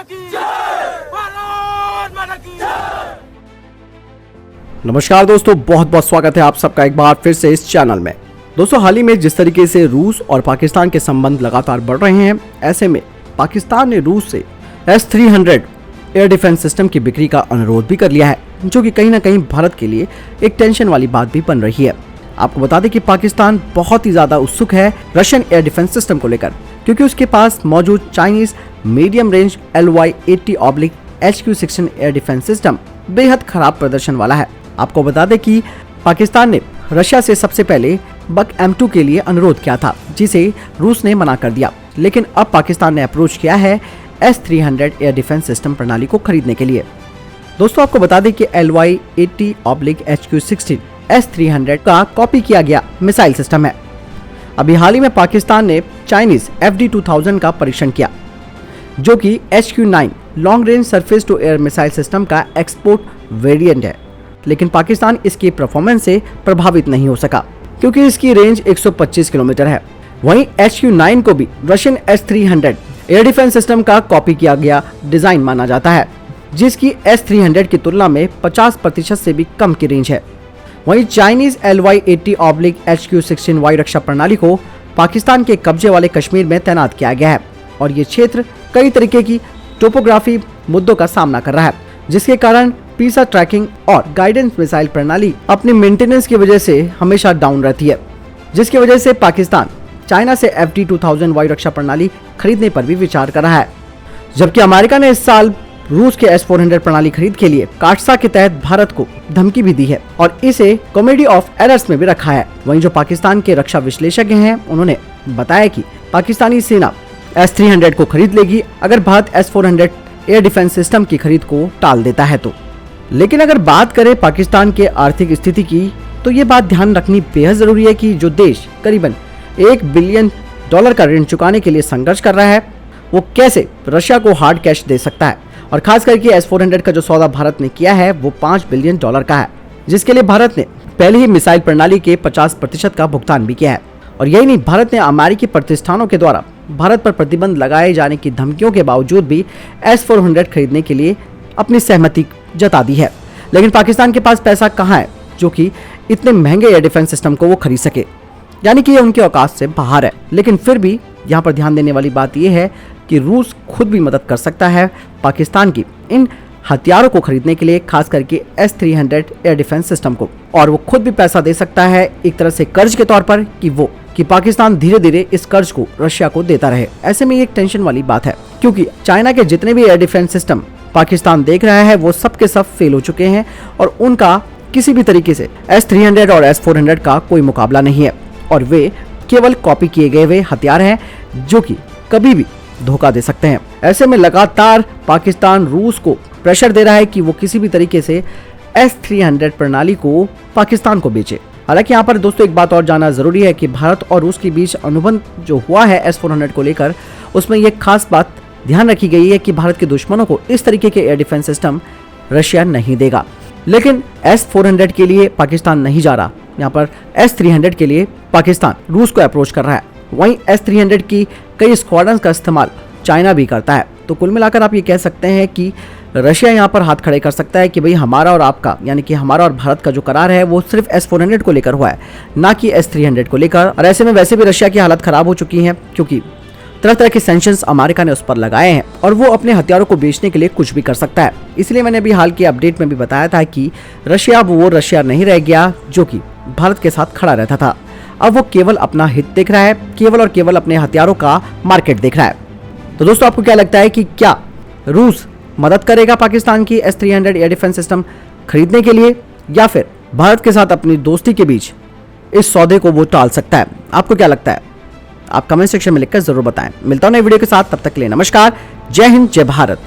की जय, भारत माता की जय। नमस्कार दोस्तों, बहुत बहुत स्वागत है आप सबका एक बार फिर से इस चैनल में। दोस्तों, हाल ही में जिस तरीके से रूस और पाकिस्तान के संबंध लगातार बढ़ रहे हैं, ऐसे में पाकिस्तान ने रूस से S-300 एयर डिफेंस सिस्टम की बिक्री का अनुरोध भी कर लिया है, जो कि कहीं ना कहीं भारत के लिए एक टेंशन वाली बात भी बन रही है। आपको बता दें कि पाकिस्तान बहुत ही ज्यादा उत्सुक है रशियन एयर डिफेंस सिस्टम को लेकर, क्योंकि उसके पास मौजूद Chinese medium range LY-80/HQ-16 air defence system बेहद खराब प्रदर्शन वाला है। आपको बता दें कि पाकिस्तान ने रशिया से सबसे पहले बक M2 के लिए अनुरोध किया था, जिसे रूस ने मना कर दिया, लेकिन अब पाकिस्तान ने अप्रोच किया है S-300 एयर डिफेंस सिस्टम प्रणाली को खरीदने के लिए। दोस्तों, आपको बता दें कि LY-80/HQ-16 S-300 का कॉपी किया गया मिसाइल सिस्टम है। अभी हाल ही में पाकिस्तान ने चाइनीज FD-2000 का परीक्षण किया, जो कि HQ-9 long range surface to air missile system का एक्सपोर्ट वेरिएंट है, लेकिन पाकिस्तान इसकी परफॉर्मेंस से प्रभावित नहीं हो सका, क्योंकि इसकी रेंज 125 किलोमीटर है। वहीं HQ-9 को भी Russian S-300 air defence system का कॉपी किया गया डिजाइन माना जाता है, जिसकी S-300 की तुलना में 50% से भी कम की रेंज है। वहीं चाइनीज LY-80/HQ-16 वायु रक्षा प्रणाली को पाकिस्तान के कब्जे वाले कश्मीर में तैनात किया गया है, और ये क्षेत्र कई तरीके की टोपोग्राफी मुद्दों का सामना कर रहा है, जिसके कारण पीसा ट्रैकिंग और गाइडेंस मिसाइल प्रणाली अपनी मेंटेनेंस की वजह से हमेशा डाउन रहती है, जिसकी वजह से पाकिस्तान चाइना से FD-2000 वायु रक्षा प्रणाली खरीदने पर भी विचार कर रहा है। जबकि अमेरिका ने इस साल रूस के S-400 प्रणाली खरीद के लिए काटसा के तहत भारत को धमकी भी दी है और इसे कॉमेडी ऑफ एरर्स में भी रखा है। वहीं जो पाकिस्तान के रक्षा विश्लेषज्ञ हैं, उन्होंने बताया कि पाकिस्तानी सेना S-300 को खरीद लेगी अगर Bharat S-400 air defence system की खरीद को टाल देता है तो। लेकिन अगर बात करें पाकिस्तान के आर्थिक स्थिति की, तो ये बात ध्यान रखनी बेहद जरूरी है कि जो देश करीबन $1 बिलियन का ऋण चुकाने के लिए संघर्ष कर रहा है, वो कैसे रशिया को हार्ड कैश दे सकता है। और खास करके S-400 का जो सौदा भारत ने किया है वो $5 बिलियन का है, जिसके लिए भारत ने पहले ही मिसाइल प्रणाली के 50% का भुगतान भी किया है। और यही नहीं, भारत ने अमेरिकी प्रतिष्ठानों के द्वारा भारत पर प्रतिबंध लगाए जाने की धमकियों के बावजूद भी S-400 खरीदने के लिए अपनी सहमति जता दी है। लेकिन पाकिस्तान के पास पैसा कहाँ है जो कि इतने महंगे एयर डिफेंस सिस्टम को वो खरीद सके, यानी कि ये उनकी औकात से बाहर है। लेकिन फिर भी यहाँ पर ध्यान देने वाली बात यह है कि रूस खुद भी मदद कर सकता है पाकिस्तान की इन हथियारों को खरीदने के लिए, खास करके S-300 एयर डिफेंस सिस्टम को, और वो खुद भी पैसा दे सकता है एक तरह से कर्ज के तौर पर कि पाकिस्तान धीरे धीरे इस कर्ज को रशिया को देता रहे। ऐसे में एक टेंशन वाली बात है, क्योंकि चाइना के जितने भी एयर डिफेंस सिस्टम पाकिस्तान देख रहा है वो सब के सब फेल हो चुके हैं, और उनका किसी भी तरीके से S-300 और S-400 का कोई मुकाबला नहीं है, और वे केवल कॉपी किए गए हुए हथियार हैं जो कि कभी भी धोखा दे सकते हैं। ऐसे में लगातार पाकिस्तान रूस को प्रेशर दे रहा है कि वो किसी भी तरीके से S-300 प्रणाली को पाकिस्तान को बेचे। हालांकि यहाँ पर दोस्तों एक बात और जानना जरूरी है कि भारत और रूस के बीच अनुबंध जो हुआ है S-400 को लेकर, उसमें ये खास बात ध्यान रखी गई है कि भारत के दुश्मनों को इस तरीके के एयर डिफेंस सिस्टम रशिया नहीं देगा। लेकिन S-400 के लिए पाकिस्तान नहीं जा रहा, यहाँ पर S-300 के लिए पाकिस्तान रूस को अप्रोच कर रहा है। वहीं S-300 की कई स्क्वाड्रन का इस्तेमाल चाइना भी करता है। तो कुल मिलाकर आप ये कह सकते हैं कि रशिया यहाँ पर हाथ खड़े कर सकता है कि भाई हमारा और आपका, यानी कि हमारा और भारत का जो करार है वो सिर्फ S-400 को लेकर हुआ है, ना कि S-300 को लेकर। और ऐसे में वैसे भी रशिया की हालत खराब हो चुकी है, क्योंकि तरह तरह के सैंक्शंस अमेरिका ने उस पर लगाए हैं, और वो अपने हथियारों को बेचने के लिए कुछ भी कर सकता है। इसलिए मैंने अभी हाल की अपडेट में भी बताया था कि रशिया वो रशिया नहीं रह गया जो कि भारत के साथ खड़ा रहता था। अब वो केवल अपना हित देख रहा है, केवल और केवल अपने हथियारों का मार्केट देख रहा है। तो दोस्तों, आपको क्या लगता है कि क्या रूस मदद करेगा पाकिस्तान की S-300 एयर डिफेंस सिस्टम खरीदने के लिए, या फिर भारत के साथ अपनी दोस्ती के बीच इस सौदे को वो टाल सकता है? आपको क्या लगता है? आप कमेंट सेक्शन में लिखकर जरूर बताएं। मिलता हूं नई वीडियो के साथ, तब तक के लिए नमस्कार, जय हिंद, जय भारत।